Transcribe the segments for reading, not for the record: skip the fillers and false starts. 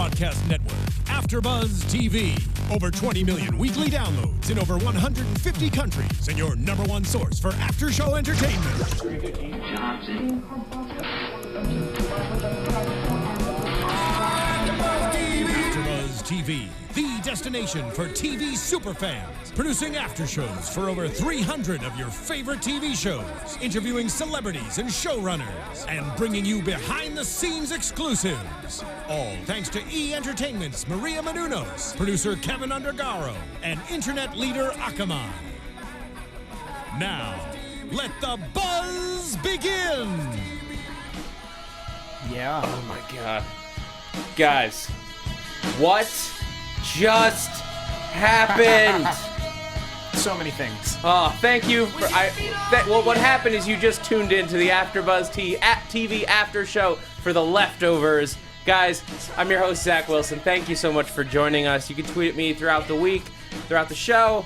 broadcast network, AFTERBUZZ TV. Over 20 million weekly downloads in over 150 countries, and your number one source for after-show entertainment. AFTERBUZZ TV, the destination for TV superfans. Producing aftershows for over 300 of your favorite TV shows. Interviewing celebrities and showrunners. And bringing you behind-the-scenes exclusives. All thanks to E! Entertainment's Maria Menounos, producer Kevin Undergaro, and internet leader Akamai. Now, let the buzz begin! Yeah. Oh my god. Guys, what just happened? So many things. Oh, thank you. Well, what happened is you just tuned into the AfterBuzz TV after show for The Leftovers. Guys, I'm your host, Zach Wilson. Thank you so much for joining us. You can tweet at me throughout the week, throughout the show.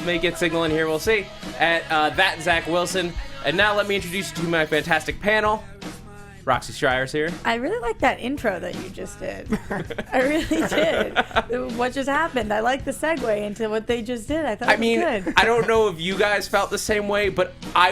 May get signal in here, we'll see. At that Zach Wilson. And now let me introduce you to my fantastic panel. Roxy Striar's here. I really like that intro that you just did. I really did. What just happened? I like the segue into what they just did. I thought it was good. I don't know if you guys felt the same way, but I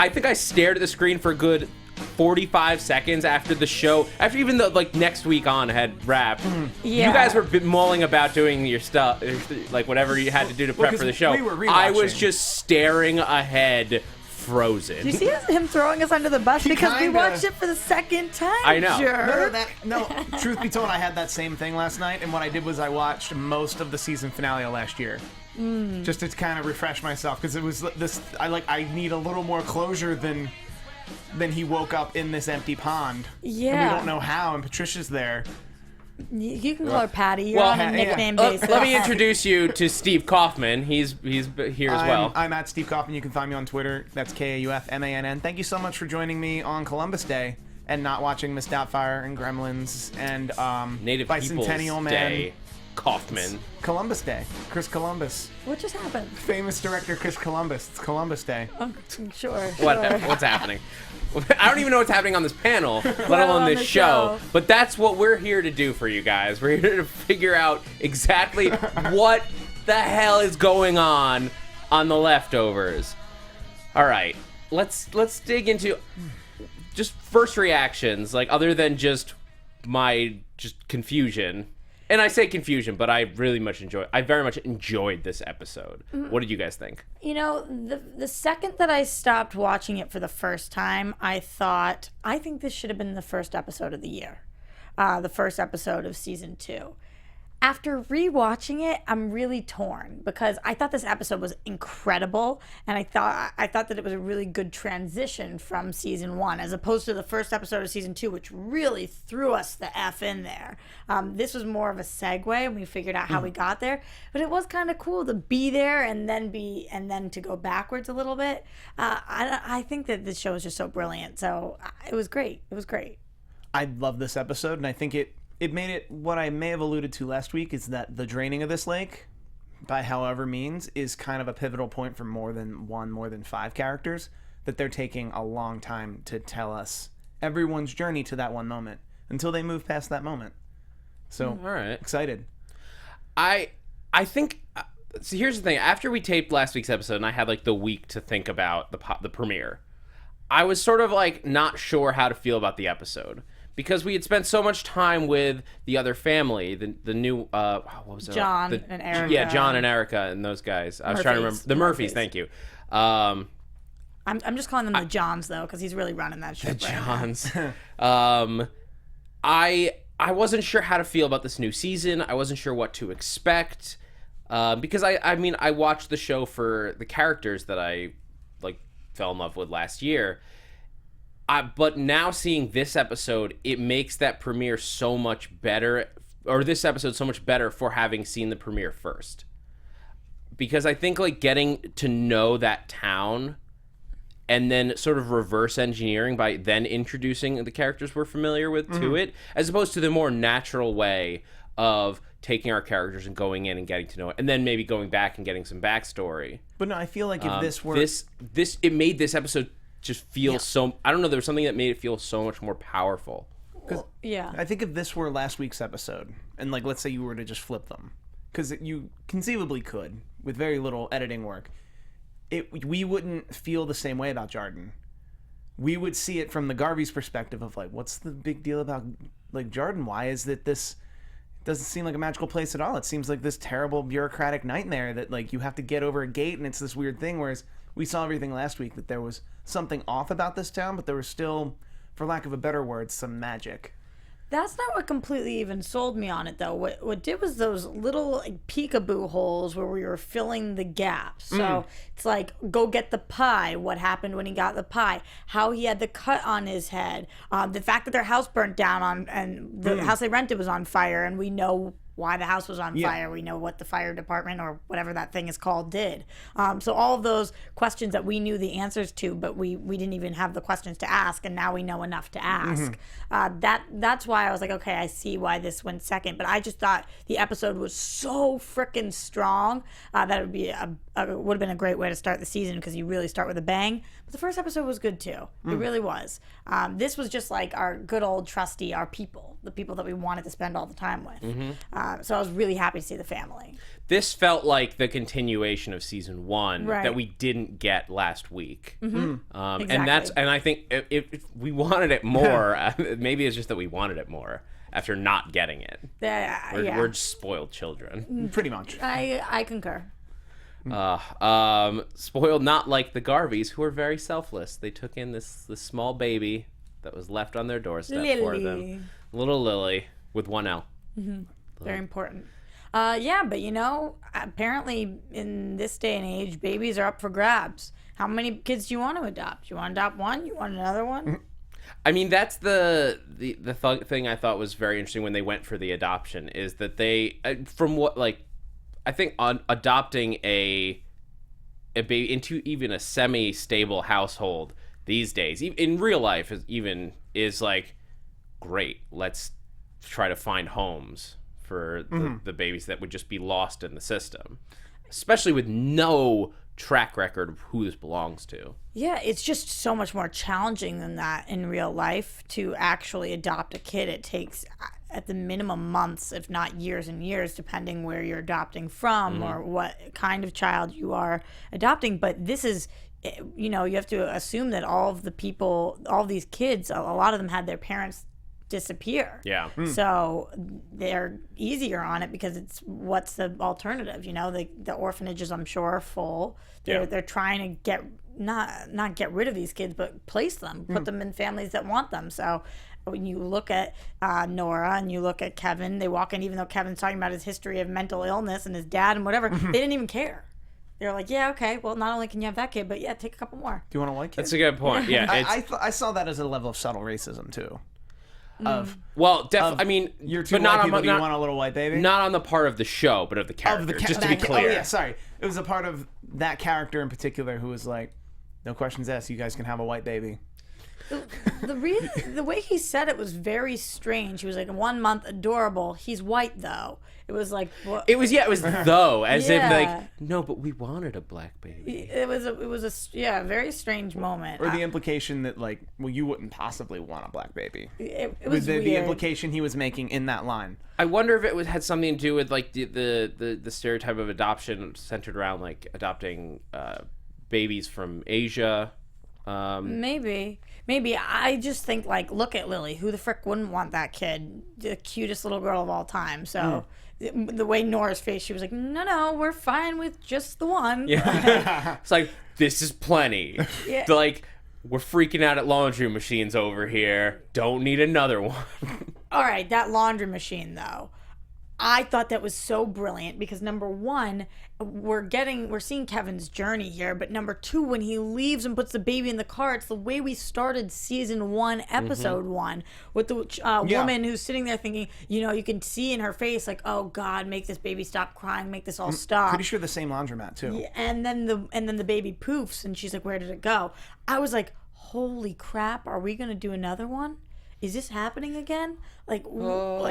think I stared at the screen for a good 45 seconds after the show, after even the next week on had wrapped. Yeah. You guys were mulling about doing your stuff, like whatever you had to do to prep for the show. We were rewatching. I was just staring ahead, frozen. Do you see him throwing us under the bus? Because we kinda- watched it for the second time. I know. Sure. No, truth be told, I had that same thing last night, and what I did was I watched most of the season finale of last year. Just to kind of refresh myself, because it was this, I need a little more closure than he woke up in this empty pond. Yeah. And we don't know how, and Patricia's there. You can call her Patty. You're Well, on a nickname basis. Let me introduce you to Steve Kaufmann. He's here as well. I'm at Steve Kaufmann. You can find me on Twitter. That's KAUFMANN. Thank you so much for joining me on Columbus Day and not watching Miss Doubtfire and Gremlins and Native Peoples Bicentennial Man. Day. Kaufmann. Columbus Day. Chris Columbus. What just happened? Famous director Chris Columbus. It's Columbus Day. Oh, sure. What's happening? I don't even know what's happening on this panel, let alone this show. But that's what we're here to do for you guys. We're here to figure out exactly what the hell is going on The Leftovers. All right, let's dig into just first reactions, other than just my confusion. And I say confusion, but I very much enjoyed this episode. Mm-hmm. What did you guys think? You know, the second that I stopped watching it for the first time, I think this should have been the first episode of the year. The first episode of season 2. After rewatching it, I'm really torn because I thought this episode was incredible, and I thought that it was a really good transition from season 1, as opposed to the first episode of season 2, which really threw us the F in there. This was more of a segue, and we figured out how we got there. But it was kind of cool to be there and then to go backwards a little bit. I think that this show is just so brilliant. So it was great. It was great. I love this episode, and I think it made it what I may have alluded to last week, is that the draining of this lake, by however means, is kind of a pivotal point for more than 5 characters, that they're taking a long time to tell us everyone's journey to that one moment until they move past that moment. So, all right. Excited. I think, so here's the thing. After we taped last week's episode and I had the week to think about the premiere, I was sort of not sure how to feel about the episode. Because we had spent so much time with the other family, the new, what was it? John and Erica. Yeah, John and Erica and those guys. I was trying to remember. The Murphys, thank you. I'm just calling them the Johns, though, because he's really running that ship. The Johns. I wasn't sure how to feel about this new season. I wasn't sure what to expect. Because, I watched the show for the characters that I, fell in love with last year. But now seeing this episode, it makes that premiere so much better, or this episode so much better for having seen the premiere first. Because I think getting to know that town and then sort of reverse engineering by then introducing the characters we're familiar with to it, as opposed to the more natural way of taking our characters and going in and getting to know it, and then maybe going back and getting some backstory. But no, I feel like if this were... It made this episode just feel so... I don't know, there was something that made it feel so much more powerful. Yeah. I think if this were last week's episode, and like let's say you were to just flip them, because you conceivably could with very little editing work, we wouldn't feel the same way about Jarden. We would see it from the Garvey's perspective of like, what's the big deal about like Jarden? Why is it this? It doesn't seem like a magical place at all. It seems like this terrible bureaucratic nightmare that like you have to get over a gate and it's this weird thing. Whereas we saw everything last week that there was something off about this town, but there was still, for lack of a better word, some magic. That's not what completely even sold me on it, though. What did was those little like, peekaboo holes where we were filling the gaps. So it's like, go get the pie. What happened when he got the pie? How he had the cut on his head. The fact that their house burnt down and the house they rented was on fire, and we know why the house was on fire. We know what the fire department or whatever that thing is called did. So all of those questions that we knew the answers to, but we didn't even have the questions to ask, and now we know enough to ask. That's why I was like, okay, I see why this went second. But I just thought the episode was so freaking strong that it would be would have been a great way to start the season, because you really start with a bang. But the first episode was good too. It really was. This was just like our good old trusty, our people, the people that we wanted to spend all the time with. So I was really happy to see the family. This felt like the continuation of season 1 Right. that we didn't get last week. Exactly. And I think if we wanted it more, maybe it's just that we wanted it more after not getting it. We're just spoiled children. Pretty much. I concur. Spoiled not like the Garveys, who are very selfless. They took in this small baby that was left on their doorstep for them. Little Lily with one L. Very important. But you know, apparently in this day and age, babies are up for grabs. How many kids do you want to adopt? You want to adopt one? You want another one? I mean, that's the thing I thought was very interesting when they went for the adoption, is that they, from what, like, I think on adopting a baby into even a semi-stable household these days, in real life, is like, great, let's try to find homes for the babies that would just be lost in the system, especially with no track record of who this belongs to. Yeah, it's just so much more challenging than that in real life to actually adopt a kid. It takes at the minimum months, if not years and years, depending where you're adopting from or what kind of child you are adopting. But this is, you know, you have to assume that all of the people, all of these kids, a lot of them had their parents disappear. Yeah. So they're easier on it because it's what's the alternative? You know, the orphanages, I'm sure, are full. They're trying to get not get rid of these kids, but place them, put them in families that want them. So when you look at Nora and you look at Kevin, they walk in, even though Kevin's talking about his history of mental illness and his dad and whatever, they didn't even care. They're like, yeah, okay, well, not only can you have that kid, but yeah, take a couple more. Do you want a white kid? That's a good point. Yeah, I saw that as a level of subtle racism too. I mean, you're two but white not people, on, do you want a little white baby? Not on the part of the show, but of the character. Just to be clear. Oh yeah, sorry. It was a part of that character in particular who was like, no questions asked. You guys can have a white baby. The way he said it was very strange. He was like, 1 month, adorable. He's white though. It was like what? It was though, as if like, no, but we wanted a black baby. It was a very strange moment. Or the implication that like, well, you wouldn't possibly want a black baby. It was weird. The implication he was making in that line. I wonder if it had something to do with like the stereotype of adoption centered around like adopting babies from Asia. Maybe. I just think like, look at Lily. Who the frick wouldn't want that kid? The cutest little girl of all time. So the way Nora's face, she was like, no, we're fine with just the one. Yeah. It's like, this is plenty. Yeah. Like, we're freaking out at laundry machines over here. Don't need another one. All right, that laundry machine though. I thought that was so brilliant because number one, we're seeing Kevin's journey here, but number two, when he leaves and puts the baby in the car, it's the way we started season 1, episode 1, with the woman who's sitting there thinking, you know, you can see in her face like, oh God, make this baby stop crying, make this all stop. Pretty sure the same laundromat too. Yeah, and then the baby poofs, and she's like, where did it go? I was like, holy crap, are we gonna do another one? is this happening again? Like what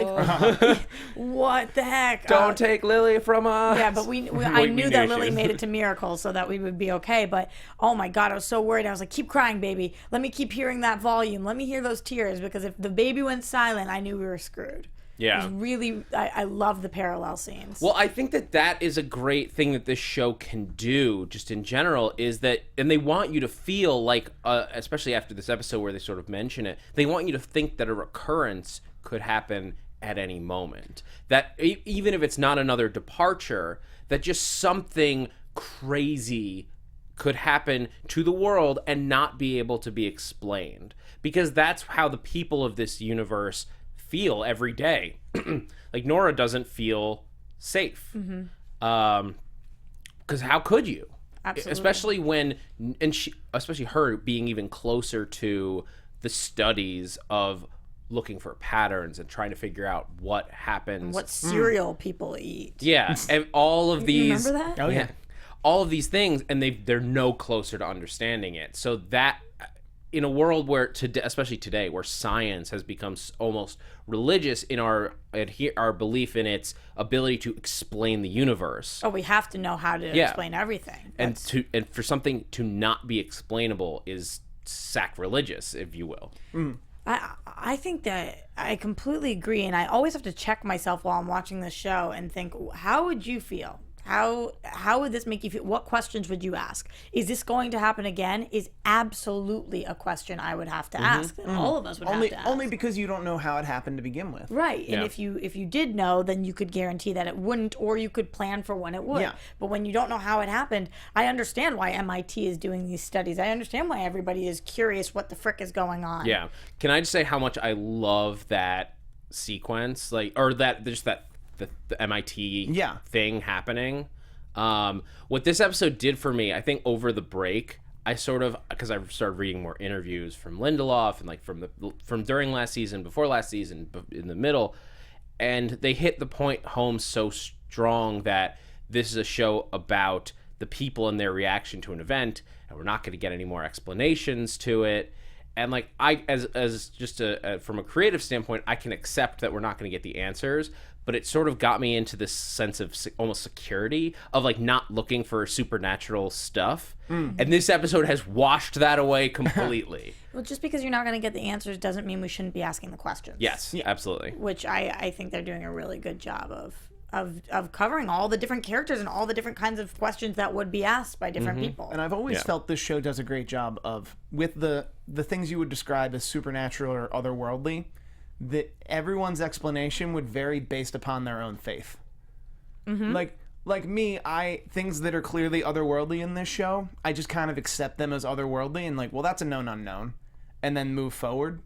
the heck? Don't take Lily from us. Yeah, but I knew that Lily made it to Miracles so that we would be okay. But oh my God, I was so worried. I was like, keep crying, baby. Let me keep hearing that volume. Let me hear those tears, because if the baby went silent, I knew we were screwed. Yeah. It was really, I love the parallel scenes. Well, I think that is a great thing that this show can do, just in general, is that, and they want you to feel like, especially after this episode where they sort of mention it, they want you to think that a recurrence could happen at any moment. That even if it's not another departure, that just something crazy could happen to the world and not be able to be explained. Because that's how the people of this universe feel every day. Like, Nora doesn't feel safe. Because how could you? Absolutely. Especially when, and especially her being even closer to the studies of looking for patterns and trying to figure out what happens. What cereal people eat. Yeah, and all of these. You remember that? Oh, yeah. All of these things, and they're no closer to understanding it. So that, in a world where, especially today, where science has become almost religious in our belief in its ability to explain the universe. Oh, we have to know how to explain everything. And for something to not be explainable is sacrilegious, if you will. I think that I completely agree, and I always have to check myself while I'm watching this show and think, how would you feel? How would this make you feel? What questions would you ask? Is this going to happen again? Is absolutely a question I would have to ask. That all of us would have to ask. Only because you don't know how it happened to begin with. Right. And if you did know, then you could guarantee that it wouldn't, or you could plan for when it would. Yeah. But when you don't know how it happened, I understand why MIT is doing these studies. I understand why everybody is curious what the frick is going on. Yeah. Can I just say how much I love that sequence? The MIT thing happening. What this episode did for me, I think over the break, because I started reading more interviews from Lindelof and like from during last season, before last season, in the middle, and they hit the point home so strong that this is a show about the people and their reaction to an event, and we're not going to get any more explanations to it. And like from a creative standpoint, I can accept that we're not going to get the answers, but it sort of got me into this sense of almost security of like not looking for supernatural stuff. And this episode has washed that away completely. Well, just because you're not going to get the answers doesn't mean we shouldn't be asking the questions. Yes, absolutely. Which I think they're doing a really good job of covering all the different characters and all the different kinds of questions that would be asked by different people. And I've always felt this show does a great job of, with the things you would describe as supernatural or otherworldly, that everyone's explanation would vary based upon their own faith. Like me, things that are clearly otherworldly in this show, I just kind of accept them as otherworldly and like, well, that's a known unknown, and then move forward.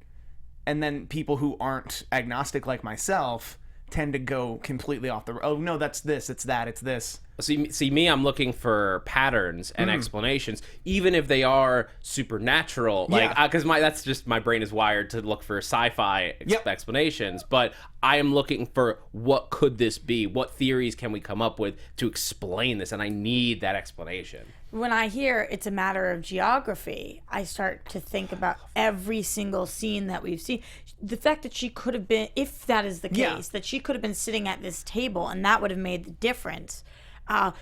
And then people who aren't agnostic like myself tend to go completely off the... Oh, no, that's this, it's that, it's this. See me, I'm looking for patterns and explanations, even if they are supernatural. Like, because that's just my brain is wired to look for sci-fi explanations. But I am looking for what could this be? What theories can we come up with to explain this? And I need that explanation. When I hear it's a matter of geography, I start to think about every single scene that we've seen. The fact that she could have been, if that is the case, that she could have been sitting at this table and that would have made the difference.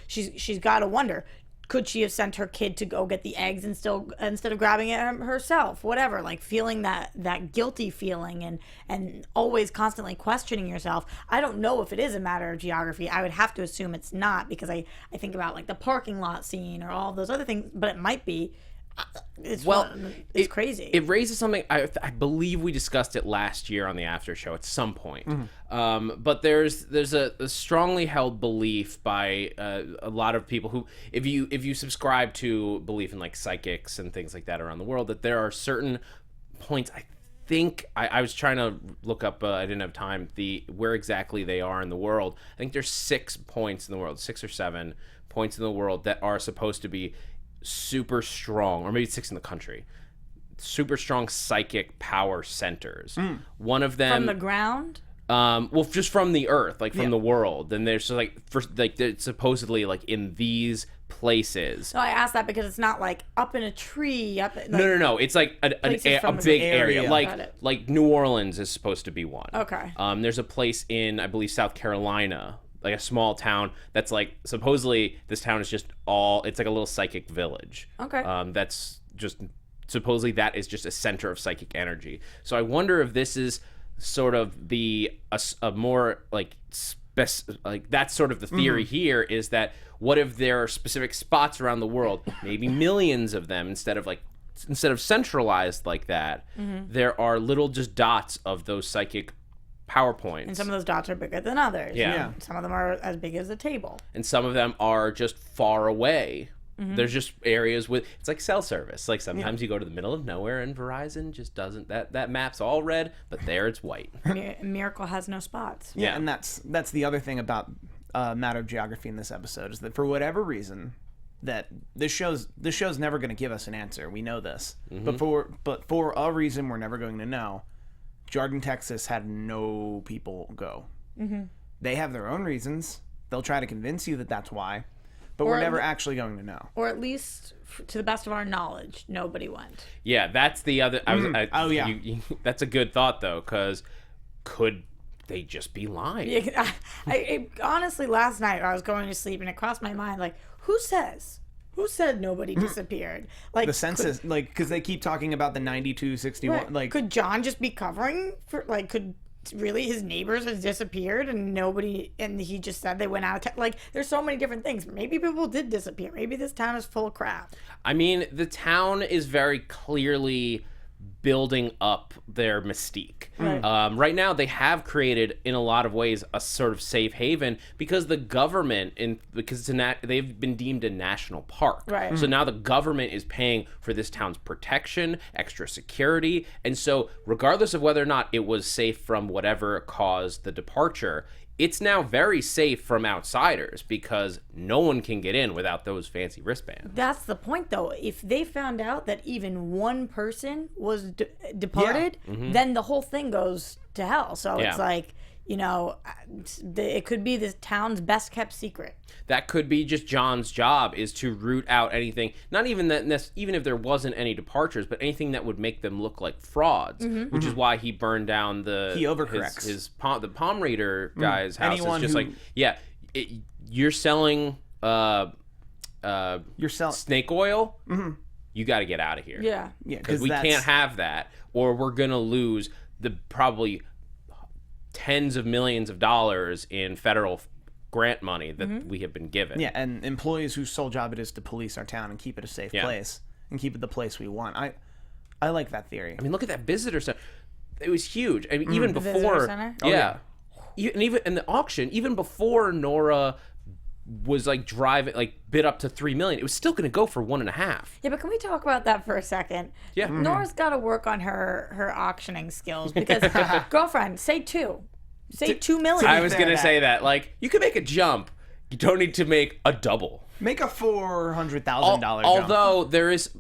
She's got to wonder, could she have sent her kid to go get the eggs instead of grabbing it herself? Whatever, like feeling that guilty feeling and always constantly questioning yourself. I don't know if it is a matter of geography. I would have to assume it's not, because I think about like the parking lot scene or all those other things, but it might be. It's crazy. It raises something. I believe we discussed it last year on the after show at some point. But there's a strongly held belief by a lot of people who, if you subscribe to belief in like psychics and things like that around the world, that there are certain points. I think I was trying to look up. I didn't have time. Where exactly they are in the world. I think there's 6 points in the world, 6 or 7 points in the world that are supposed to be super strong, or maybe 6 in the country, super strong psychic power centers. One of them from the ground, well, just from the earth, like from the world. Then there's like it's supposedly like in these place is. No, I asked that because it's not like up in a tree. No. It's like a big area. area. Like New Orleans is supposed to be one. Okay. There's a place in, I believe, South Carolina, like a small town that's like, supposedly this town is just it's like a little psychic village. Okay. That's just, supposedly that is just a center of psychic energy. So I wonder if this is sort of a more like that's sort of the theory here, is that what if there are specific spots around the world, maybe millions of them, instead of centralized like that, there are little just dots of those psychic power points. And some of those dots are bigger than others. Yeah. Some of them are as big as a table. And some of them are just far away. There's just areas with, it's like cell service. Like sometimes you go to the middle of nowhere and Verizon just doesn't, that map's all red, but there it's white. Miracle has no spots. Yeah, and that's the other thing about Matter of Geography in this episode, is that for whatever reason, that this show's never going to give us an answer. We know this, but for a reason we're never going to know, Jordan, Texas had no people go. They have their own reasons. They'll try to convince you that that's why, but we're never actually going to know. Or at least, to the best of our knowledge, nobody went. Yeah, that's the other. That's a good thought though, because could they just be lying? Yeah, honestly, last night I was going to sleep and it crossed my mind, like, who said nobody disappeared? Like The census, because they keep talking about the 92, 61. right. Like, could John just be covering for, like, could really his neighbors have disappeared and nobody, and he just said they went out of town? Like, there's so many different things. Maybe people did disappear. Maybe this town is full of crap. I mean, the town is very clearly building up their mystique. Right now, they have created, in a lot of ways, a sort of safe haven because the government, they've been deemed a national park. Right. So now the government is paying for this town's protection, extra security, and so regardless of whether or not it was safe from whatever caused the departure, it's now very safe from outsiders because no one can get in without those fancy wristbands. That's the point, though. If they found out that even one person was departed, then the whole thing goes to hell. So it's like, it could be this town's best kept secret. That could be just John's job, is to root out anything, not even that, even if there wasn't any departures, but anything that would make them look like frauds, which is why he burned down he overcorrects the palm reader guy's house. Anyone it's just you're selling snake oil. You got to get out of here. Yeah, because we can't have that, or we're gonna lose the probably tens of millions of dollars in federal grant money that we have been given. Yeah, and employees whose sole job it is to police our town and keep it a safe place and keep it the place we want. I like that theory. I mean, look at that visitor center. It was huge. I mean, even before, visitor center? And even in the auction, even before Nora was like bid up to $3 million, it was still going to go for $1.5 million. Yeah, but can we talk about that for a second? Yeah. Nora's got to work on her auctioning skills because girlfriend, say $2 million. I was going to say that, like, you can make a jump. You don't need to make a double. Make a $400,000 jump. Although there is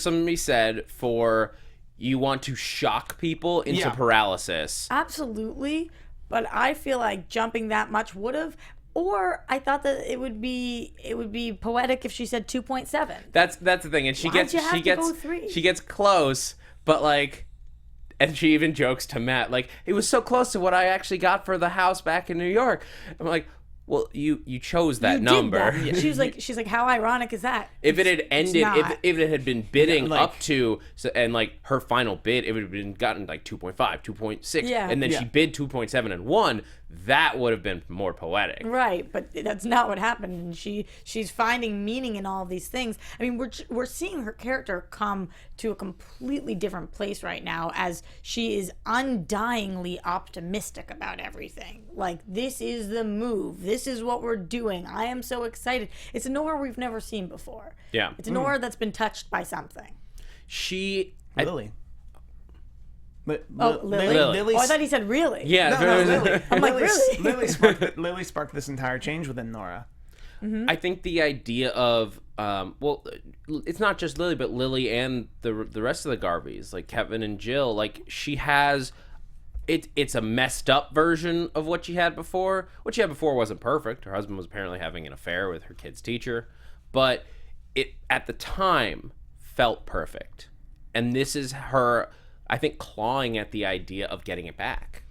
something to be said for, you want to shock people into paralysis. Absolutely, but I feel like jumping that much would have. Or I thought that it would be poetic if she said 2.7. That's the thing, and she gets close, but like, and she even jokes to Matt, like, it was so close to what I actually got for the house back in New York. I'm like, well, you chose that number. Did that. She's like, how ironic is that? If it had ended, if it had been bidding up to, and like her final bid, it would have been gotten like 2.5, 2.6, and then she bid 2.7 and won. That would have been more poetic. Right, but that's not what happened. And she's finding meaning in all of these things. I mean, we're seeing her character come to a completely different place right now as she is undyingly optimistic about everything. Like, this is the move. This is what we're doing. I am so excited. It's a Nora we've never seen before. Yeah. It's a Nora that's been touched by something. Lily. Lily. Oh, I thought he said really. Yeah. No, Lily. I'm like, really? Lily sparked this entire change within Nora. I think the idea of, it's not just Lily, but Lily and the rest of the Garveys, like Kevin and Jill, like, she has, it's a messed up version of what she had before. What she had before wasn't perfect. Her husband was apparently having an affair with her kid's teacher. but it at the time felt perfect. And this is her, I think, clawing at the idea of getting it back.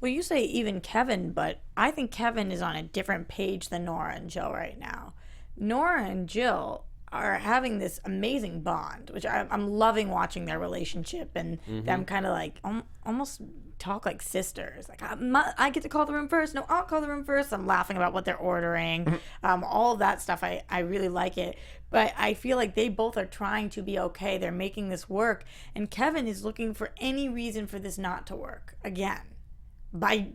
Well, you say even Kevin, but I think Kevin is on a different page than Nora and Jill right now. Nora and Jill are having this amazing bond, which I'm loving watching their relationship and them kind of like almost talk like sisters. Like, I get to call the room first. No, I'll call the room first. I'm laughing about what they're ordering. All of that stuff, I really like it. But I feel like they both are trying to be okay. They're making this work. And Kevin is looking for any reason for this not to work again by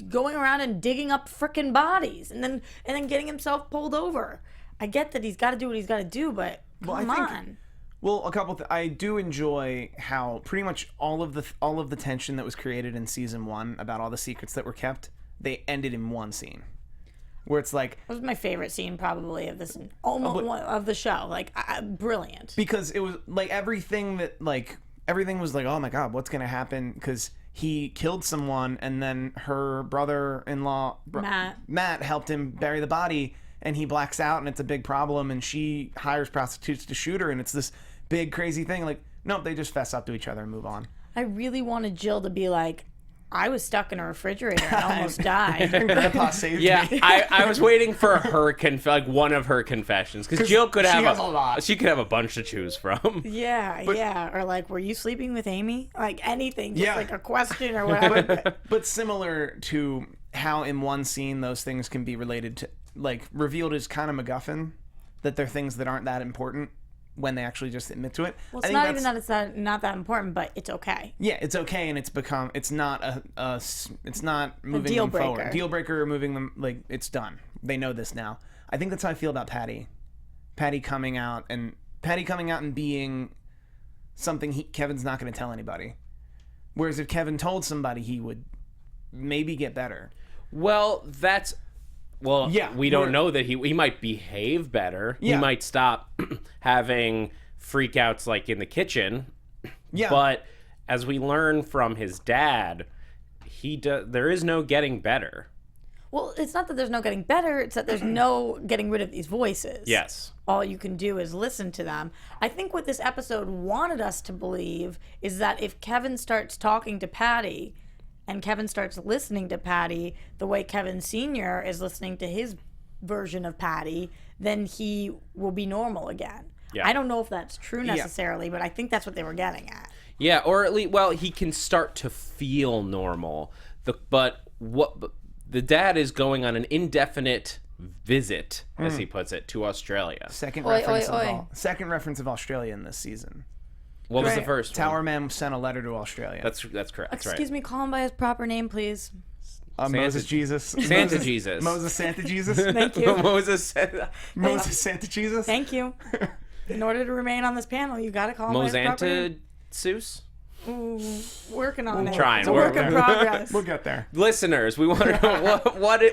going around and digging up frickin' bodies and then getting himself pulled over. I get that he's got to do what he's got to do, but come on. Well, a couple. I do enjoy how pretty much all of the tension that was created in season 1 about all the secrets that were kept, they ended in one scene, where it's like that was my favorite scene probably of this of the show. Like brilliant, because it was like everything was like, oh my god, what's gonna happen? Because he killed someone, and then her brother-in-law Matt helped him bury the body. And he blacks out, and it's a big problem, and she hires prostitutes to shoot her, and it's this big, crazy thing. Like, nope, they just fess up to each other and move on. I really wanted Jill to be like, I was stuck in a refrigerator and almost died. Grandpa saved me. I was waiting for her, one of her confessions, because Jill could have a lot. She could have a bunch to choose from. Yeah. Or like, were you sleeping with Amy? Like anything, just like a question or whatever. But similar to how in one scene those things can be related to, like, revealed as kind of MacGuffin, that they're things that aren't that important when they actually just admit to it. Well, it's not even that it's not that important, but it's okay. Yeah, it's okay, and it's not it's not moving them forward. Deal breaker or moving them, like, it's done. They know this now. I think that's how I feel about Patty. Patty coming out and being something Kevin's not going to tell anybody. Whereas if Kevin told somebody, he would maybe get better. Well, we don't know that he might behave better. Yeah. He might stop having freakouts like in the kitchen. Yeah. But as we learn from his dad, there is no getting better. Well, it's not that there's no getting better, it's that there's no getting rid of these voices. Yes. All you can do is listen to them. I think what this episode wanted us to believe is that if Kevin starts talking to Patty and Kevin starts listening to Patty the way Kevin Sr. is listening to his version of Patty, then he will be normal again. Yeah. I don't know if that's true necessarily, but I think that's what they were getting at. Yeah, or at least, well, he can start to feel normal. But the dad is going on an indefinite visit, as he puts it, to Australia. Second reference of Australia in this season. What was the first one? Towerman sent a letter to Australia. That's correct. Excuse me, call him by his proper name, please. Moses Jesus. Santa Jesus. Moses Santa Jesus. Thank you. Moses Santa Jesus. Thank you. In order to remain on this panel, you got to call him by his proper name. Seuss? Ooh, working on it. Trying. It's a work in progress. We'll get there. Listeners, we want to know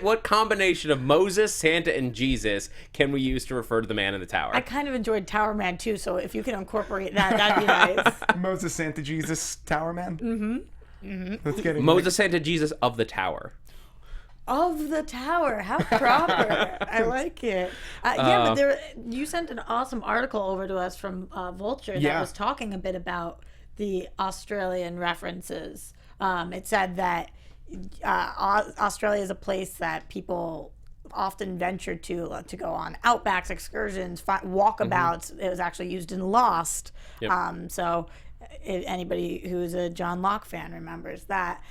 what combination of Moses, Santa, and Jesus can we use to refer to the man in the tower? I kind of enjoyed Tower Man too, so if you can incorporate that, that'd be nice. Moses, Santa, Jesus, Tower Man. Let's get it. Moses, Santa, Jesus of the tower. Of the tower, how proper! I like it. But you sent an awesome article over to us from Vulture that was talking a bit about the Australian references. It said that Australia is a place that people often venture to go on outbacks, excursions, walkabouts. It was actually used in Lost. Yep. So anybody who's a John Locke fan remembers that.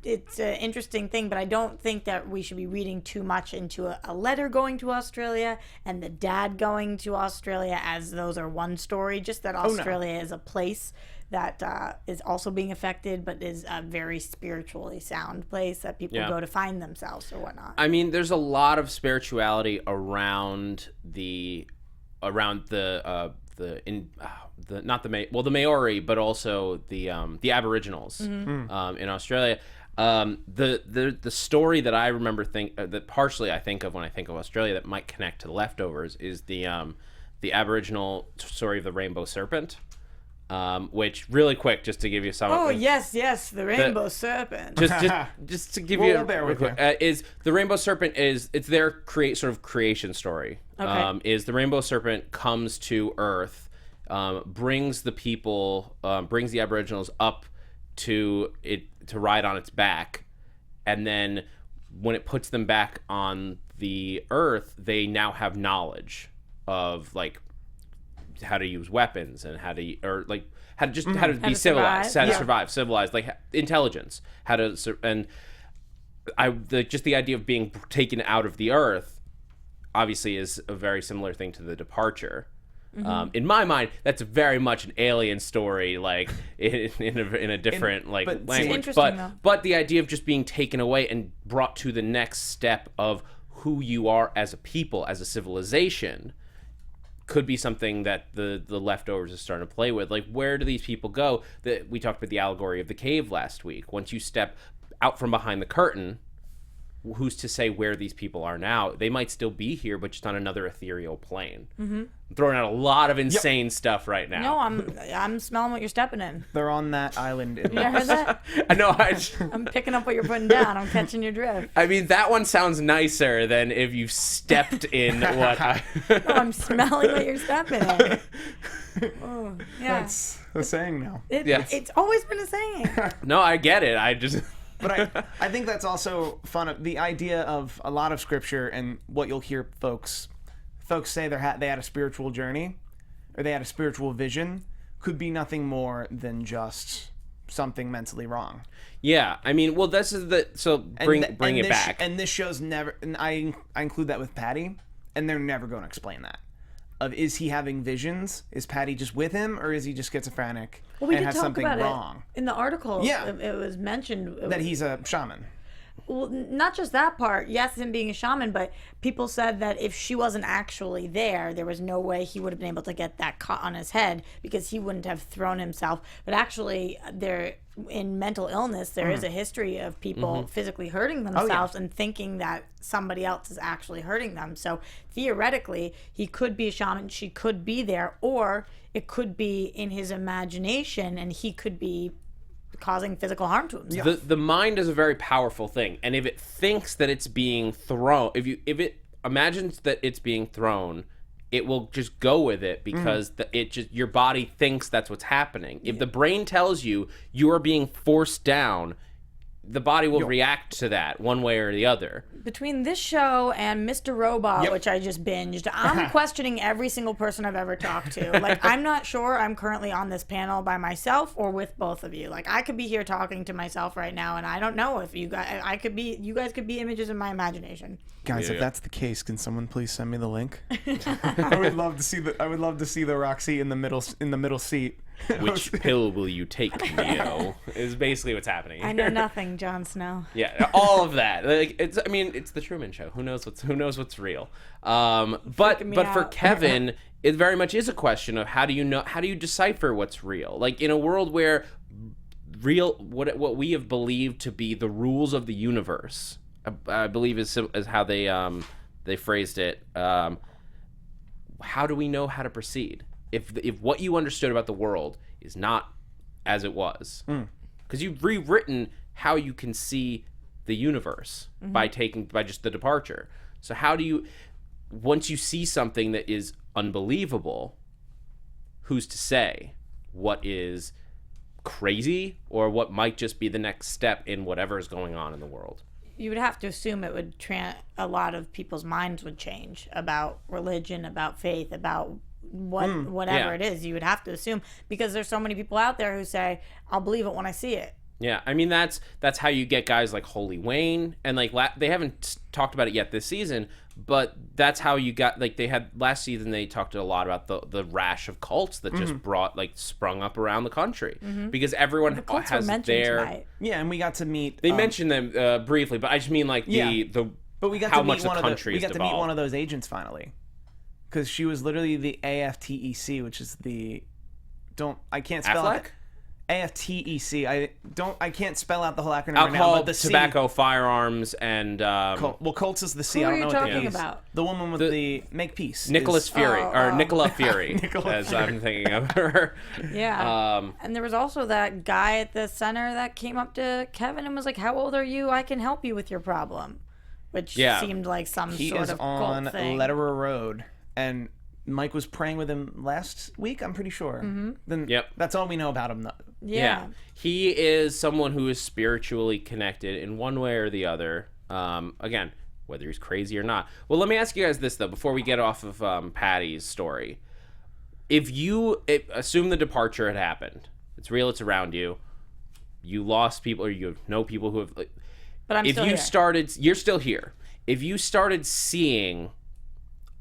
It's an interesting thing, but I don't think that we should be reading too much into a letter going to Australia and the dad going to Australia, as those are one story. Just that Australia is a place that is also being affected, but is a very spiritually sound place that people go to find themselves or whatnot. I mean, there's a lot of spirituality around the Maori, but also the Aboriginals in Australia. The story that I remember that partially I think of when I think of Australia that might connect to The Leftovers is the Aboriginal story of the rainbow serpent. which really quick, just to give you some. Oh yes, the rainbow serpent. Just to give you bear with quick, is the rainbow serpent it's their creation story. Okay. Is the rainbow serpent comes to Earth, brings the people, brings the Aboriginals up to ride on its back, and then when it puts them back on the Earth, they now have knowledge of like how to use weapons and how to be civilized, how to survive, civilized, like intelligence, how to just the idea of being taken out of the Earth, obviously, is a very similar thing to the departure. In my mind, that's very much an alien story, like in a different language. But the idea of just being taken away and brought to the next step of who you are as a people, as a civilization, could be something that the Leftovers is starting to play with. Like, where do these people go? We talked about the allegory of the cave last week. Once you step out from behind the curtain, who's to say where these people are now? They might still be here, but just on another ethereal plane. I'm throwing out a lot of insane stuff right now. No, I'm smelling what you're stepping in. They're on that island. You heard that? I know. I'm picking up what you're putting down. I'm catching your drift. I mean, that one sounds nicer than if you stepped in what No, I'm smelling what you're stepping in. Oh, yeah. That's a saying now. It's always been a saying. No, I get it. I just... But I think that's also fun. The idea of a lot of scripture and what you'll hear folks say they had a spiritual journey or they had a spiritual vision could be nothing more than just something mentally wrong. Yeah, I mean, well, this is bring it back. And this show's never. And I include that with Patty, and they're never going to explain that. Is he having visions? Is Patty just with him, or is he just schizophrenic we and did has talk something about wrong? It in the article. Yeah. It was mentioned that he's a shaman. Well, not just that part. Yes, him being a shaman, but people said that if she wasn't actually there was no way he would have been able to get that caught on his head because he wouldn't have thrown himself. But actually, in mental illness, there is a history of people physically hurting themselves and thinking that somebody else is actually hurting them. So theoretically, he could be a shaman, she could be there, or it could be in his imagination and he could be causing physical harm to himself. The mind is a very powerful thing, and if it thinks that it's being thrown, if it imagines that it's being thrown, it will just go with it because your body thinks that's what's happening. If the brain tells you are being forced down, the body will react to that one way or the other. Between this show and Mr. Robot, which I just binged, I'm questioning every single person I've ever talked to. Like, I'm not sure I'm currently on this panel by myself or with both of you. Like, I could be here talking to myself right now, and I don't know if you guys could be images in my imagination. Guys, if that's the case, can someone please send me the link? I would love to see the Roxy in the middle seat. Which pill will you take, Neo? Is basically what's happening. I know nothing, Jon Snow. Yeah, all of that. Like, it's the Truman Show. Who knows what's real? But for Kevin, it very much is a question of how do you decipher what's real? Like, in a world where what we have believed to be the rules of the universe, I believe is how they phrased it. How do we know how to proceed? If what you understood about the world is not as it was, because you've rewritten how you can see the universe by just the departure. So how do you, once you see something that is unbelievable, who's to say what is crazy or what might just be the next step in whatever is going on in the world? You would have to assume it would a lot of people's minds would change about religion, about faith, about whatever it is. You would have to assume, because there's so many people out there who say, I'll believe it when I see it. Yeah, I mean, that's how you get guys like Holy Wayne, and like they haven't talked about it yet this season, but that's how you got, like, they had last season, they talked a lot about the rash of cults that just sprung up around the country, because everyone has their tonight. Yeah, and we got to meet. They mentioned them briefly, but I just mean like but we got how to much meet the one country we got has to meet devolved. one of those agents finally, because she was literally the AFTEC, which is the I can't spell Affleck? it. AFTEC. I can't spell out the whole acronym right now. Alcohol, But the tobacco, firearms, and Colts is the C. Who I are don't you know what talking the is. about? The woman with the Make Peace. Nicholas Fury, or Nicola Fury, Nicola as Fury. I'm thinking of her. Yeah. And there was also that guy at the center that came up to Kevin and was like, "How old are you? I can help you with your problem," which seemed like some He sort is of on cult thing. Letterer Road, and Mike was praying with him last week. I'm pretty sure. Then that's all we know about him. Though. Yeah. He is someone who is spiritually connected in one way or the other. Again, whether he's crazy or not. Well, let me ask you guys this, though, before we get off of Patty's story. If you assume the departure had happened, it's real, it's around you, you lost people, or you know people who have... But I'm still here. You're still here. If you started seeing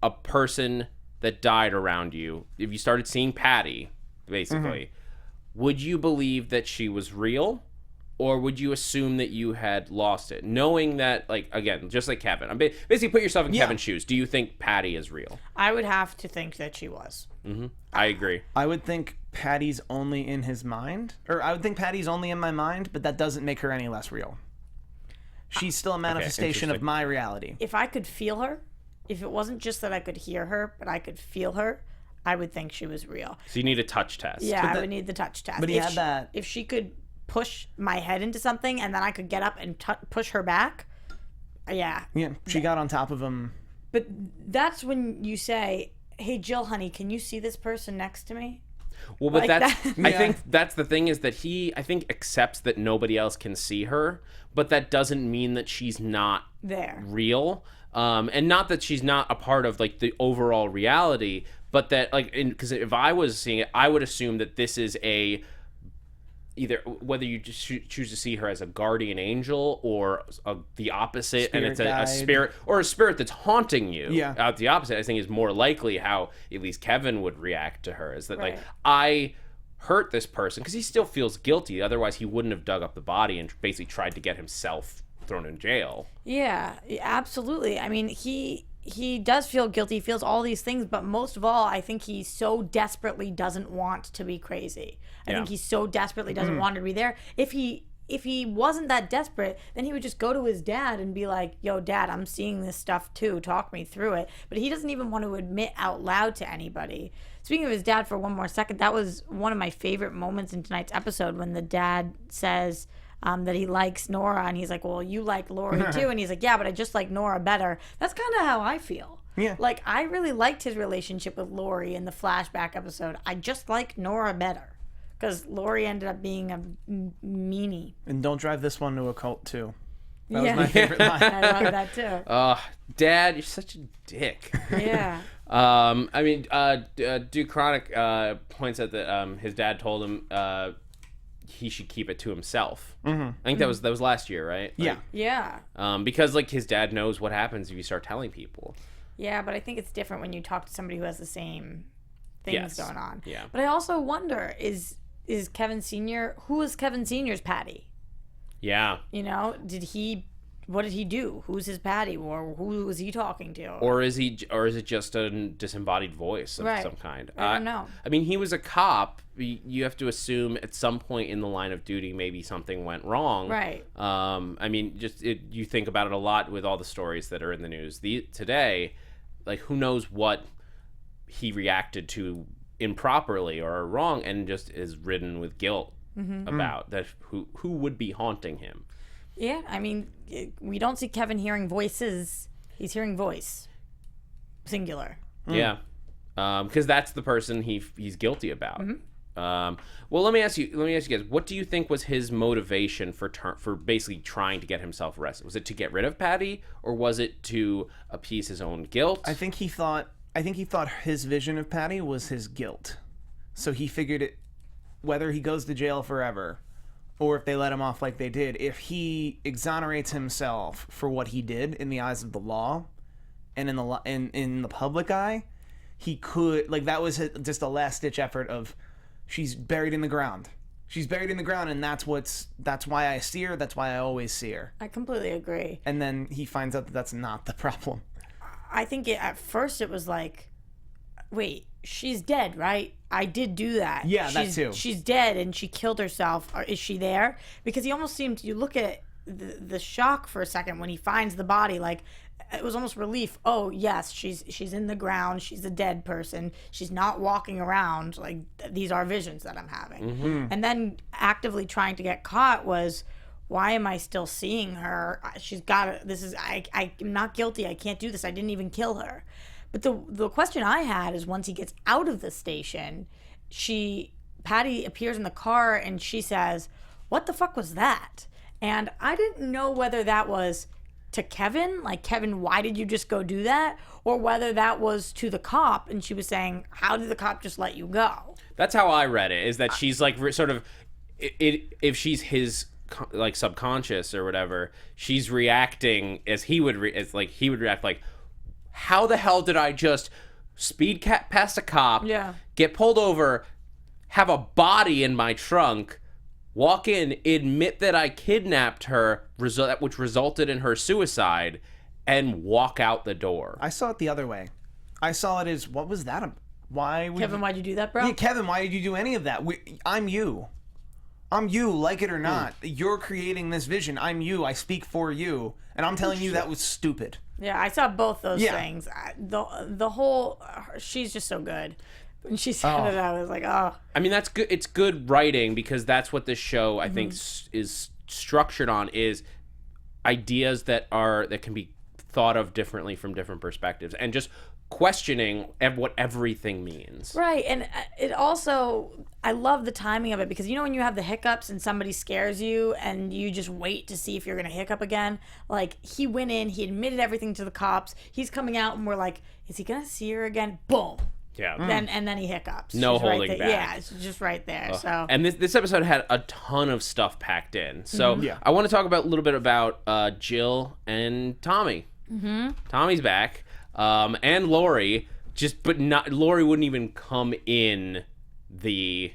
a person that died around you, if you started seeing Patty, basically, would you believe that she was real, or would you assume that you had lost it, knowing that, like, again, just like Kevin, basically put yourself in Kevin's shoes. Do you think Patty is real? I would have to think that she was. I agree. I would think Patty's only in his mind, or I would think Patty's only in my mind, but that doesn't make her any less real. She's still a manifestation of my reality. If I could feel her, if it wasn't just that I could hear her, but I could feel her, I would think she was real. So you need a touch test. Yeah, I would need the touch test. But he had that. If she could push my head into something and then I could get up and push her back, yeah. Yeah, she got on top of him. But that's when you say, "Hey, Jill, honey, can you see this person next to me?" Well, but Like that's that. I think that's the thing, is that he, I think, accepts that nobody else can see her, but that doesn't mean that she's not There. real. And not that she's not a part of, like, the overall reality, but that, like, because if I was seeing it, I would assume that this is either whether you just choose to see her as a guardian angel or the opposite, Spirit and it's guide. a spirit, or a spirit that's haunting you. Yeah. The opposite, I think, is more likely how at least Kevin would react to her, is that, Right. like, I hurt this person, because he still feels guilty, otherwise he wouldn't have dug up the body and basically tried to get himself thrown in jail. Yeah, absolutely. I mean, he does feel guilty, he feels all these things, but most of all, I think he so desperately doesn't want to be crazy. I think he so desperately doesn't want to be there. If he wasn't that desperate, then he would just go to his dad and be like, "Yo, Dad, I'm seeing this stuff too. Talk me through it." But he doesn't even want to admit out loud to anybody. Speaking of his dad for one more second, that was one of my favorite moments in tonight's episode when the dad says that he likes Nora, and he's like, "Well, you like Lori too," and he's like, "Yeah, but I just like Nora better." That's kind of how I feel. Yeah. Like, I really liked his relationship with Lori in the flashback episode. I just like Nora better because Lori ended up being a meanie. And don't drive this one to a cult, too. That Yeah. was my favorite line. I love that too. Dad, you're such a dick. Yeah. I mean, Duke Chronic points out that his dad told him he should keep it to himself. I think that was last year, right? Yeah. Yeah. Because, like, his dad knows what happens if you start telling people. Yeah, but I think it's different when you talk to somebody who has the same things going on. Yeah. But I also wonder, is Kevin Sr., who is Kevin Sr.'s Patty? Yeah. You know, what did he do? Who's his Patty? Or who was he talking to? Or is it just a disembodied voice of some kind? I don't know. I mean, he was a cop. You have to assume at some point in the line of duty, maybe something went wrong. Right. I mean, you think about it a lot with all the stories that are in the news today. Like, who knows what he reacted to improperly or wrong, and just is ridden with guilt about that. Who would be haunting him? Yeah, I mean, we don't see Kevin hearing voices. He's hearing voice. Singular. Yeah. Because that's the person he's guilty about. Well, let me ask you guys, what do you think was his motivation for basically trying to get himself arrested? Was it to get rid of Patty, or was it to appease his own guilt? I think he thought his vision of Patty was his guilt. So he figured it, whether he goes to jail forever or if they let him off like they did, if he exonerates himself for what he did in the eyes of the law and in the public eye, he could, like, that was just a last ditch effort of, she's buried in the ground. She's buried in the ground, and that's why I see her. That's why I always see her. I completely agree. And then he finds out that that's not the problem. I think at first it was like, wait, she's dead, right? I did do that. Yeah, that she's, too. She's dead and she killed herself. Or is she there? Because he almost seemed, you look at the shock for a second when he finds the body, like, it was almost relief. Oh, yes, she's in the ground. She's a dead person. She's not walking around. Like, these are visions that I'm having. And then actively trying to get caught was, why am I still seeing her? She's got this is I'm not guilty. I can't do this. I didn't even kill her. But the question I had is, once he gets out of the station, Patty appears in the car and she says, "What the fuck was that?" And I didn't know whether that was to Kevin, like, Kevin, why did you just go do that? Or whether that was to the cop and she was saying, how did the cop just let you go? That's how I read it, is that she's like sort of, if she's his like subconscious or whatever, she's reacting as he would he would react like, how the hell did I just speed past a cop, get pulled over, have a body in my trunk, walk in, admit that I kidnapped her, which resulted in her suicide, and walk out the door. I saw it the other way. I saw it as, what was that? Kevin, why'd you do that, bro? Yeah, Kevin, why did you do any of that? I'm you. I'm you, like it or not. You're creating this vision. I'm you. I speak for you. And I'm telling you that was stupid. Yeah, I saw both those things. The whole, she's just so good. When she said it, I was like, oh. I mean, that's good. It's good writing, because that's what this show, I think, is structured on, is ideas that can be thought of differently from different perspectives, and just questioning what everything means. Right, and it also, I love the timing of it, because you know when you have the hiccups and somebody scares you and you just wait to see if you're going to hiccup again? Like, he went in, he admitted everything to the cops, he's coming out and we're like, is he going to see her again? Boom. Yeah. And then he hiccups. No She's holding right back. Yeah, it's just right there. So. And this episode had a ton of stuff packed in. So I want to talk a little bit about Jill and Tommy. Tommy's back. And Lori, Lori wouldn't even come in the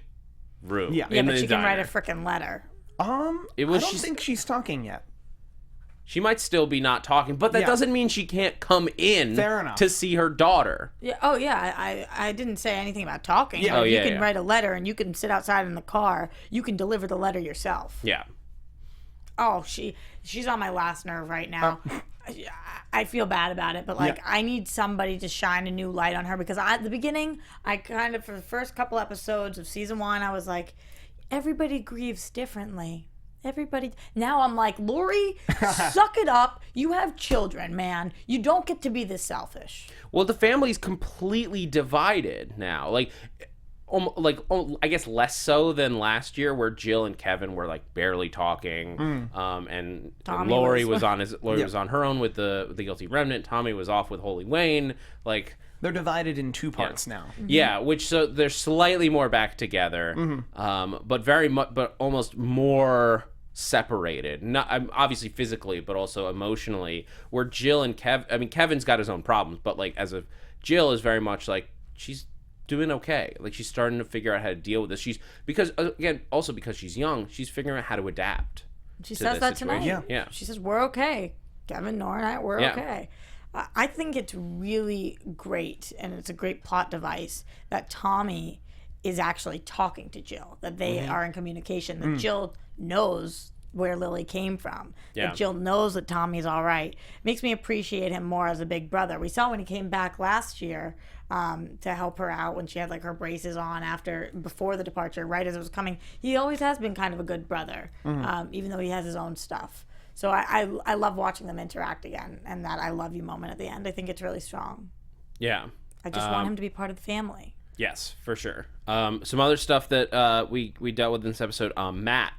room. Yeah, but she can write a freaking letter. I don't think she's talking yet. She might still be not talking, but that doesn't mean she can't come in to see her daughter. Yeah. Oh, yeah. I didn't say anything about talking. Yeah. You can write a letter and you can sit outside in the car. You can deliver the letter yourself. Yeah. Oh, she's on my last nerve right now. I feel bad about it, but I need somebody to shine a new light on her, because at the beginning, I kind of, for the first couple episodes of season 1, I was like, everybody grieves differently. Everybody. Now I'm like, Lori, suck it up. You have children, man. You don't get to be this selfish. Well, the family's completely divided now. I guess less so than last year, where Jill and Kevin were like barely talking, and Tommy Lori was on her own with the Guilty Remnant. Tommy was off with Holy Wayne. Like, they're divided in 2 parts now. Yeah, so they're slightly more back together, but almost more separated. Not obviously physically, but also emotionally. Where Jill and Kevin's got his own problems, but like Jill is very much like, she's doing okay. Like, she's starting to figure out how to deal with this. Because she's young, she's figuring out how to adapt. She says that situation. tonight. Yeah. She says, we're okay. Kevin, Nora, and I, we're okay. I think it's really great, and it's a great plot device, that Tommy is actually talking to Jill, that they are in communication, that Jill knows where Lily came from, that Jill knows that Tommy's all right. Makes me appreciate him more as a big brother. We saw when he came back last year to help her out when she had like her braces on before the departure, right as it was coming. He always has been kind of a good brother, even though he has his own stuff. So I love watching them interact again, and that I love you moment at the end. I think it's really strong. Yeah. I just want him to be part of the family. Yes, for sure. Some other stuff that we dealt with in this episode, Matt,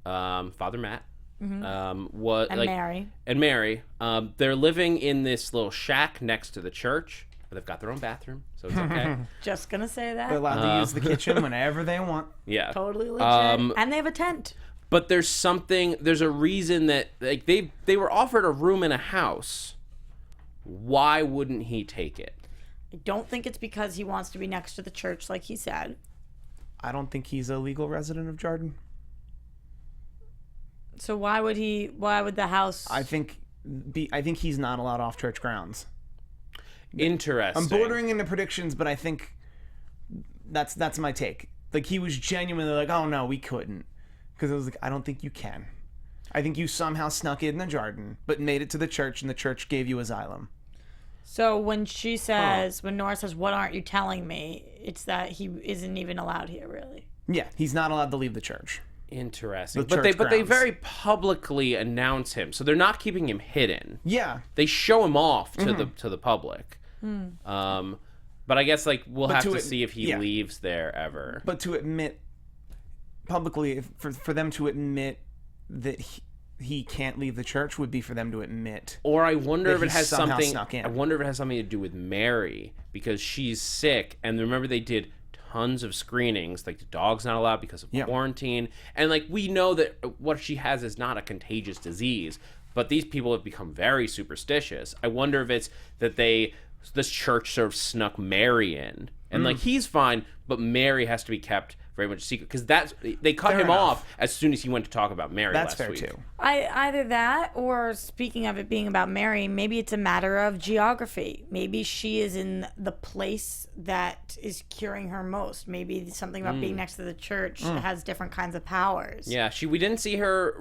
Father Matt, Mary, they're living in this little shack next to the church, but they've got their own bathroom, so it's okay. Just gonna say that. They're allowed to use the kitchen whenever they want. Yeah. Totally legit. And they have a tent. But there's a reason that, like, they were offered a room in a house. Why wouldn't he take it? I don't think it's because he wants to be next to the church, like he said. I don't think he's a legal resident of Jarden. So why would the house... I think he's not allowed off church grounds. Interesting. I'm bordering into predictions, but I think that's my take. Like, he was genuinely like, oh no, we couldn't. Because I was like, I don't think you can. I think you somehow snuck in the Jordan, but made it to the church, and the church gave you asylum. So when she says, when Nora says, what aren't you telling me? It's that he isn't even allowed here, really. Yeah, he's not allowed to leave the church. Interesting. The church But they grounds. very publicly announce him, so they're not keeping him hidden. Yeah. They show him off to the public. But I guess like we'll have to see if he leaves there ever. But to admit publicly, for them to admit that he can't leave the church would be for them to admit. Or I wonder if he it has somehow something. snuck in. I wonder if it has something to do with Mary because she's sick, and remember they did tons of screenings. Like the dog's not allowed because of quarantine, and like we know that what she has is not a contagious disease. But these people have become very superstitious. I wonder if it's that this church sort of snuck Mary in, and like he's fine, but Mary has to be kept very much secret because they cut him off as soon as he went to talk about Mary. That's last fair week. too. Either that, or speaking of it being about Mary, maybe it's a matter of geography. Maybe she is in the place that is curing her most. Maybe something about being next to the church has different kinds of powers. Yeah, we didn't see her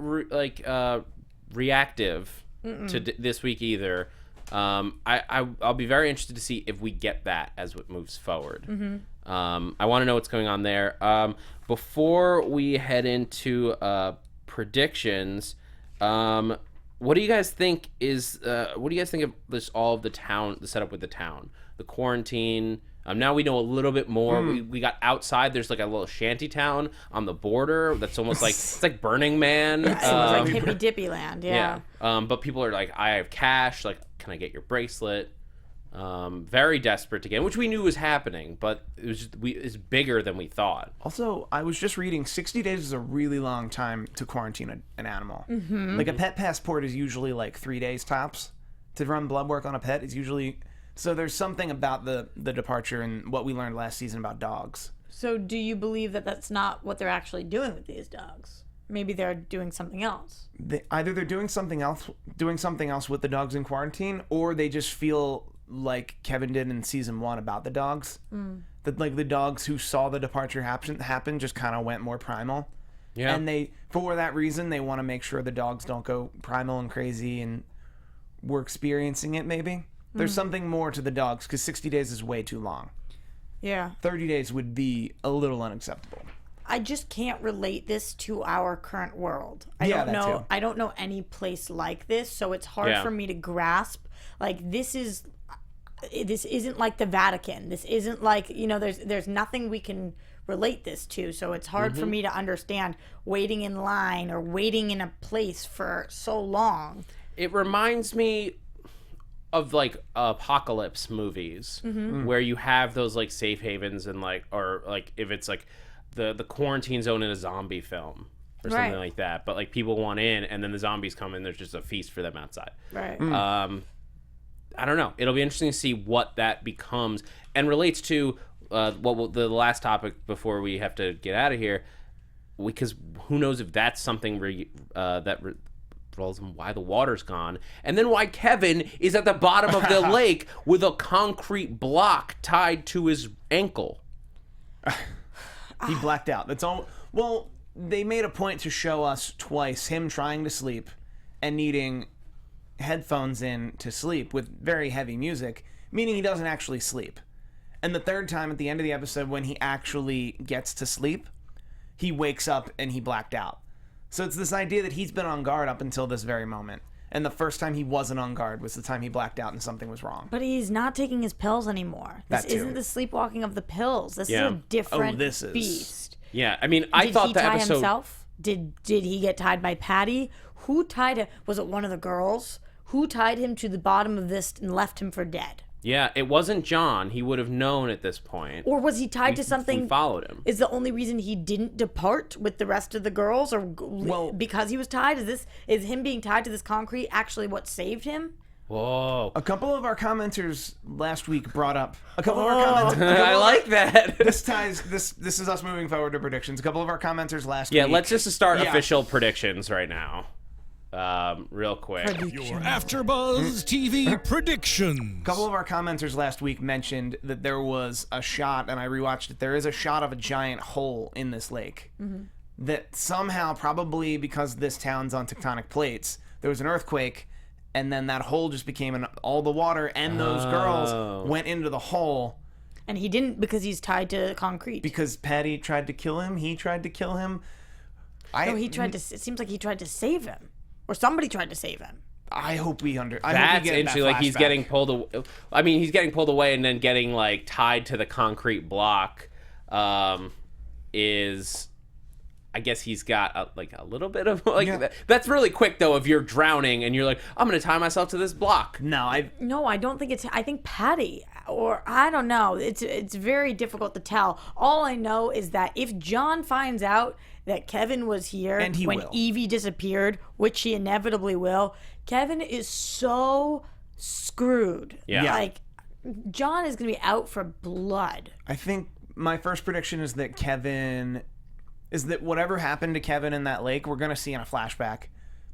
reactive to this week either. I'll be very interested to see if we get that as what moves forward. I want to know what's going on there. Before we head into predictions, what do you guys think of this? All of the town, the setup with the town, the quarantine. Now we know a little bit more. We got outside. There's like a little shanty town on the border that's almost like it's like Burning Man. It's like hippy dippy land. Yeah. But people are like, I have cash. Like, can I get your bracelet? Very desperate to get, which we knew was happening, but it's bigger than we thought. Also, I was just reading 60 days is a really long time to quarantine an animal. Like a pet passport is usually like 3 days tops. To run blood work on a pet is usually... So there's something about the departure and what we learned last season about dogs. So do you believe that that's not what they're actually doing with these dogs? Maybe they're doing something else. Either they're doing something else with the dogs in quarantine, or they just feel like Kevin did in season 1 about the dogs. That like the dogs who saw the departure happen just kind of went more primal. Yeah. And for that reason, they want to make sure the dogs don't go primal and crazy, and we're experiencing it maybe. There's something more to the dogs, because 60 days is way too long. Yeah. 30 days would be a little unacceptable. I just can't relate this to our current world. I don't know any place like this, so it's hard for me to grasp. Like, this isn't like the Vatican. This isn't like, there's nothing we can relate this to, so it's hard for me to understand waiting in line or waiting in a place for so long. It reminds me of like apocalypse movies where you have those like safe havens and like, or like if it's like the quarantine zone in a zombie film or something like that, but like people want in and then the zombies come in, there's just a feast for them outside. I don't know, it'll be interesting to see what that becomes and relates to the last topic before we have to get out of here, because who knows if that's something why the water's gone, and then why Kevin is at the bottom of the lake with a concrete block tied to his ankle. He blacked out. That's all. Well, they made a point to show us twice him trying to sleep and needing headphones in to sleep with very heavy music, meaning he doesn't actually sleep. And the third time at the end of the episode, when he actually gets to sleep, he wakes up and he blacked out. So it's this idea that he's been on guard up until this very moment. And the first time he wasn't on guard was the time he blacked out and something was wrong. But he's not taking his pills anymore. This isn't the sleepwalking of the pills. This is a different beast. Yeah, I mean, I thought the episode... Did he tie himself? Did he get tied by Patty? Who tied him? Was it one of the girls? Who tied him to the bottom of this and left him for dead? Yeah, it wasn't John. He would have known at this point. Or was he tied to something? We followed him. Is the only reason he didn't depart with the rest of the girls, or because he was tied? Is him being tied to this concrete actually what saved him? Whoa! A couple of our commenters last week brought up a couple of our commenters. I like that. This is us moving forward to predictions. A couple of our commenters last week. Yeah, let's just start official predictions right now. real quick. Your AFTERBUZZ TV prediction. A couple of our commenters last week mentioned that there was a shot, and I rewatched it. There is a shot of a giant hole in this lake. That somehow, probably because this town's on tectonic plates, there was an earthquake, and then that hole just became all the water, and those girls went into the hole. And he didn't because he's tied to concrete. Because Patty tried to kill him. He tried to kill him. No, he tried to. It seems like he tried to save him, or somebody tried to save him. I hope we That's get interesting. that Like he's flashback. getting pulled. I mean, he's getting pulled away and then getting like tied to the concrete block. Is I guess he's got a little bit of that's really quick though. If you're drowning and you're like, I'm gonna tie myself to this block. No, I don't think it's. I think Patty, or I don't know. It's very difficult to tell. All I know is that if John finds out that Kevin was here and when will. Evie disappeared, which he inevitably will, Kevin is so screwed. Yeah. Like John is gonna be out for blood. I think my first prediction is that whatever happened to Kevin in that lake, we're going to see in a flashback.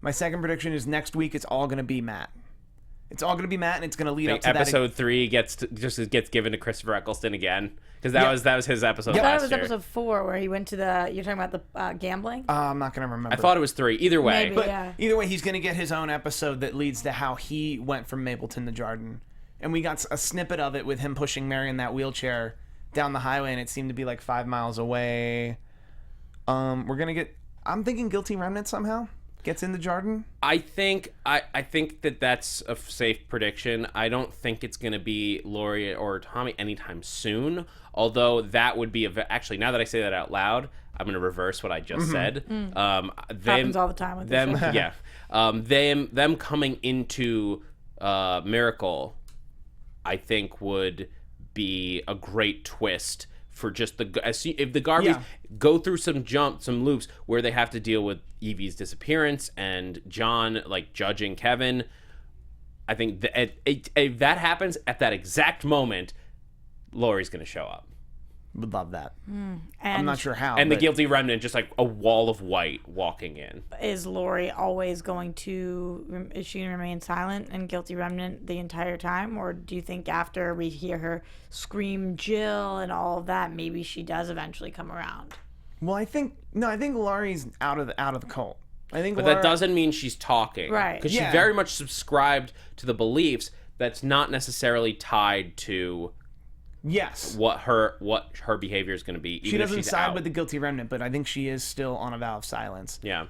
My second prediction is next week it's all going to be Matt. It's all going to be Matt, and it's going to lead up to episode 3 gets given to Christopher Eccleston again, because that was his episode I thought last it was year. episode 4 where he went to the. You're talking about the gambling. I'm not going to remember. I thought it was 3. Either way, Maybe, But yeah. either way, he's going to get his own episode that leads to how he went from Mapleton to Jordan. And we got a snippet of it with him pushing Mary in that wheelchair down the highway, and it seemed to be like 5 miles away. We're going to get... I'm thinking Guilty Remnant somehow gets into Jordan. I think that's a safe prediction. I don't think it's going to be Lori or Tommy anytime soon. Although that would be actually, now that I say that out loud, I'm going to reverse what I just said. Happens all the time with them. this show. Yeah, them coming into Miracle, I think would be a great twist for just if the Garveys go through some loops where they have to deal with Evie's disappearance and John like judging Kevin. I think that if that happens at that exact moment, Laurie's going to show up. Would love that. And I'm not sure how. And the Guilty Remnant, just like a wall of white walking in. Is Lori always going to... Is she going to remain silent and Guilty Remnant the entire time? Or do you think after we hear her scream Jill and all of that, maybe she does eventually come around? Well, I think Laurie's out of the cult. I think But that doesn't mean she's talking. Right. Because she very much subscribed to the beliefs that's not necessarily tied to... Yes. What her behavior is going to be. Even She doesn't if she's side out. with the Guilty Remnant, but I think she is still on a vow of silence. Yeah.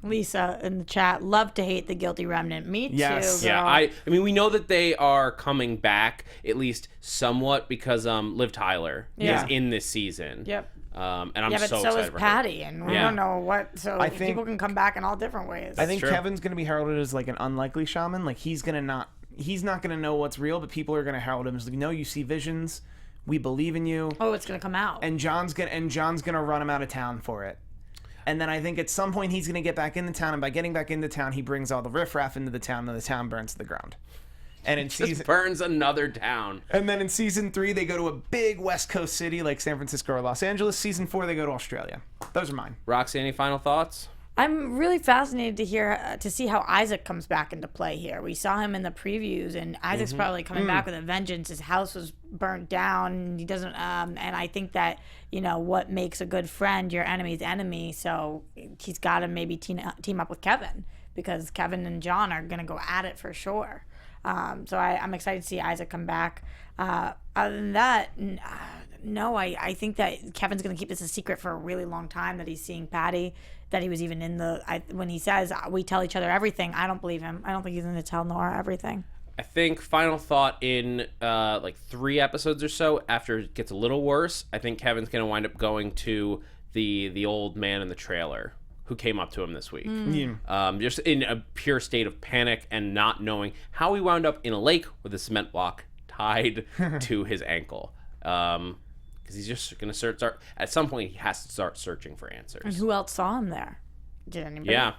Lisa in the chat, love to hate the Guilty Remnant. Me too. Yes. Girl. Yeah. I mean, we know that they are coming back at least somewhat because Liv Tyler is in this season. Yep. And I'm Yeah, but so so excited is for her. Patty, and we don't know what. So I think- people can come back in all different ways. I think true. Kevin's going to be heralded as like an unlikely shaman. Like he's not going to know what's real, but people are going to herald him as like, no, you see visions. We believe in you. Oh, it's gonna come out. And John's gonna run him out of town for it. And then I think at some point he's gonna get back into town, and by getting back into town, he brings all the riffraff into the town, and the town burns to the ground. And in Just burns another town. And then in season 3, they go to a big West Coast city like San Francisco or Los Angeles. Season 4, they go to Australia. Those are mine. Roxy, any final thoughts? I'm really fascinated to see how Isaac comes back into play here. We saw him in the previews, and Isaac's probably coming back with a vengeance. His house was burnt down, and he doesn't. And I think that what makes a good friend your enemy's enemy. So he's got to maybe team up with Kevin, because Kevin and John are gonna go at it for sure. So I'm excited to see Isaac come back. Other than that. No, I think that Kevin's going to keep this a secret for a really long time, that he's seeing Patty, that he was even in when he says, we tell each other everything, I don't believe him. I don't think he's going to tell Nora everything. I think final thought in like 3 episodes or so, after it gets a little worse, I think Kevin's going to wind up going to the old man in the trailer who came up to him this week. Just in a pure state of panic and not knowing how he wound up in a lake with a cement block tied to his ankle. Because he's just going to start. At some point, he has to start searching for answers. And who else saw him there? Did anybody? Yeah,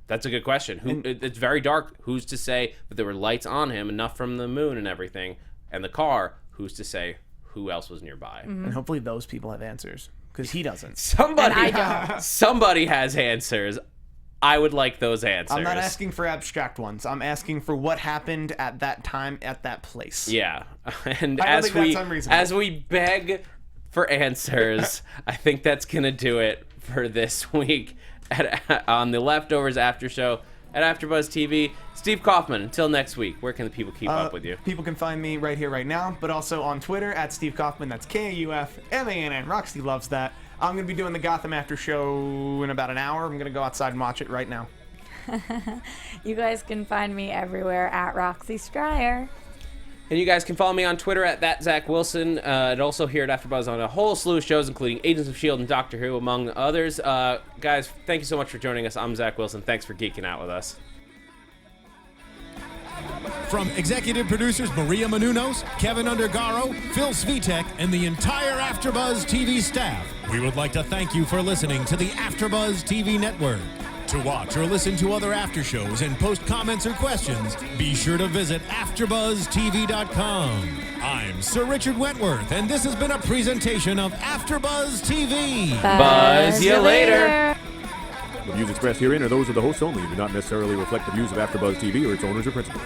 that's a good question. It's very dark. Who's to say that there were lights on him, enough from the moon and everything, and the car? Who's to say who else was nearby? And hopefully those people have answers, because he doesn't. Somebody, And I don't. somebody has answers. I would like those answers. I'm not asking for abstract ones. I'm asking for what happened at that time, at that place. Yeah. And I don't think that's unreasonable. as we beg for answers, I think that's going to do it for this week on the Leftovers After Show at AFTERBUZZ TV. Steve Kaufmann, until next week, where can the people keep up with you? People can find me right here, right now, but also on Twitter at Steve Kaufmann. That's Kaufmann. Roxy loves that. I'm going to be doing the Gotham After Show in about an hour. I'm going to go outside and watch it right now. You guys can find me everywhere at Roxy Striar. And you guys can follow me on Twitter at @ZachWilson, and also here at AfterBuzz on a whole slew of shows, including Agents of S.H.I.E.L.D. and Doctor Who, among others. Guys, thank you so much for joining us. I'm Zach Wilson. Thanks for geeking out with us. From executive producers Maria Menounos, Kevin Undergaro, Phil Svitek, and the entire AfterBuzz TV staff, we would like to thank you for listening to the AfterBuzz TV network. To watch or listen to other after shows and post comments or questions, be sure to visit AfterBuzzTV.com. I'm Sir Richard Wentworth, and this has been a presentation of AfterBuzz TV. Buzz you later. The views expressed herein are those of the hosts only and do not necessarily reflect the views of AfterBuzz TV or its owners or principals.